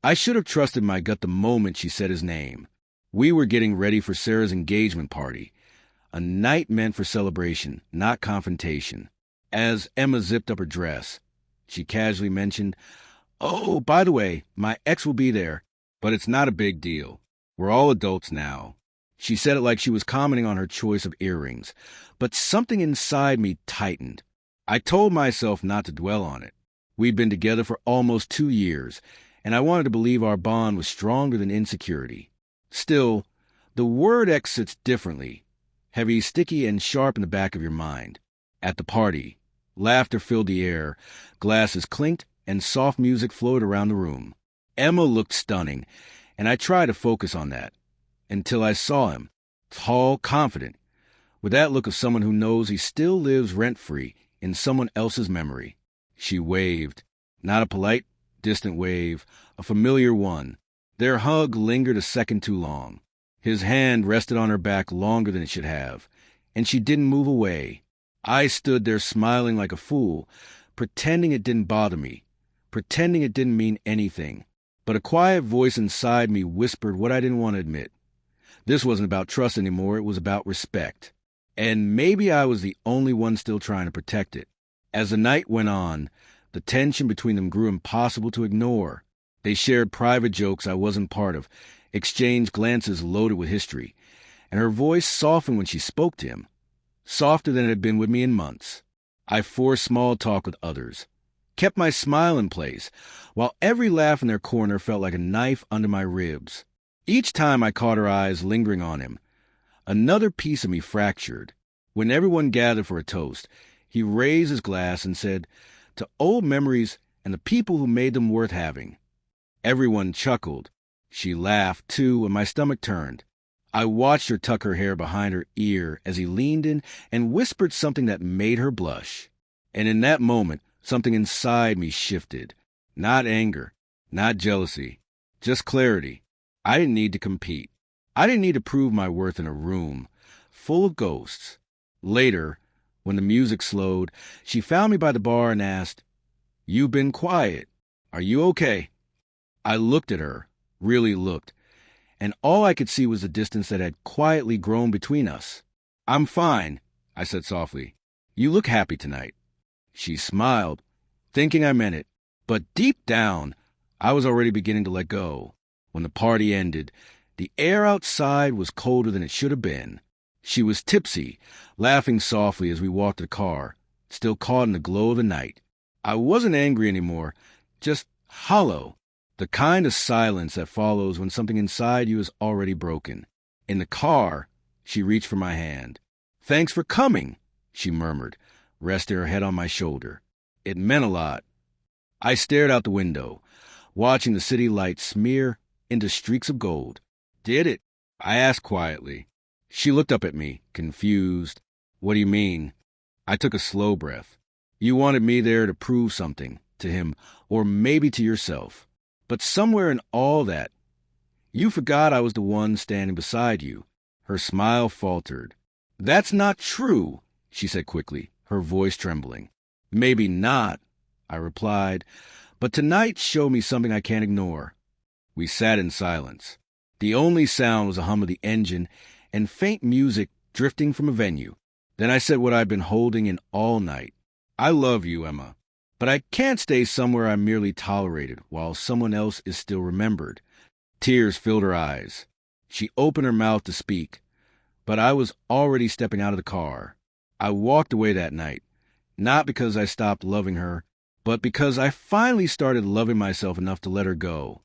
I should have trusted my gut the moment she said his name. We were getting ready for Sarah's engagement party, a night meant for celebration, not confrontation. As Emma zipped up her dress, she casually mentioned, "Oh, by the way, my ex will be there, but it's not a big deal. We're all adults now." She said it like she was commenting on her choice of earrings, but something inside me tightened. I told myself not to dwell on it. We'd been together for almost 2 years, and I wanted to believe our bond was stronger than insecurity. Still, the word X sits differently, heavy, sticky, and sharp in the back of your mind. At the party, laughter filled the air, glasses clinked, and soft music flowed around the room. Emma looked stunning, and I tried to focus on that, until I saw him, tall, confident, with that look of someone who knows he still lives rent-free in someone else's memory. She waved, not a polite, distant wave, a familiar one. Their hug lingered a second too long. His hand rested on her back longer than it should have, and she didn't move away. I stood there smiling like a fool, pretending it didn't bother me, pretending it didn't mean anything. But a quiet voice inside me whispered what I didn't want to admit. This wasn't about trust anymore, it was about respect. And maybe I was the only one still trying to protect it. As the night went on, the tension between them grew impossible to ignore. They shared private jokes I wasn't part of, exchanged glances loaded with history, and her voice softened when she spoke to him, softer than it had been with me in months. I forced small talk with others, kept my smile in place, while every laugh in their corner felt like a knife under my ribs. Each time I caught her eyes lingering on him, another piece of me fractured. When everyone gathered for a toast, he raised his glass and said, "To old memories and the people who made them worth having." Everyone chuckled. She laughed, too, and my stomach turned. I watched her tuck her hair behind her ear as he leaned in and whispered something that made her blush. And in that moment, something inside me shifted. Not anger, not jealousy, just clarity. I didn't need to compete. I didn't need to prove my worth in a room full of ghosts. Later, when the music slowed, she found me by the bar and asked, "You've been quiet. Are you okay?" I looked at her, really looked, and all I could see was the distance that had quietly grown between us. "I'm fine," I said softly. "You look happy tonight." She smiled, thinking I meant it, but deep down, I was already beginning to let go. When the party ended, the air outside was colder than it should have been. She was tipsy, laughing softly as we walked to the car, still caught in the glow of the night. I wasn't angry anymore, just hollow, the kind of silence that follows when something inside you is already broken. In the car, she reached for my hand. "Thanks for coming," she murmured, resting her head on my shoulder. It meant a lot. I stared out the window, watching the city lights smear into streaks of gold. "Did it?" I asked quietly. She looked up at me, confused. "What do you mean?" I took a slow breath. "You wanted me there to prove something, to him, or maybe to yourself. But somewhere in all that, you forgot I was the one standing beside you." Her smile faltered. "That's not true," she said quickly, her voice trembling. "Maybe not," I replied, "but tonight showed me something I can't ignore." We sat in silence. The only sound was the hum of the engine and faint music drifting from a venue. Then I said what I'd been holding in all night. "I love you, Emma, but I can't stay somewhere I'm merely tolerated while someone else is still remembered." Tears filled her eyes. She opened her mouth to speak, but I was already stepping out of the car. I walked away that night, not because I stopped loving her, but because I finally started loving myself enough to let her go.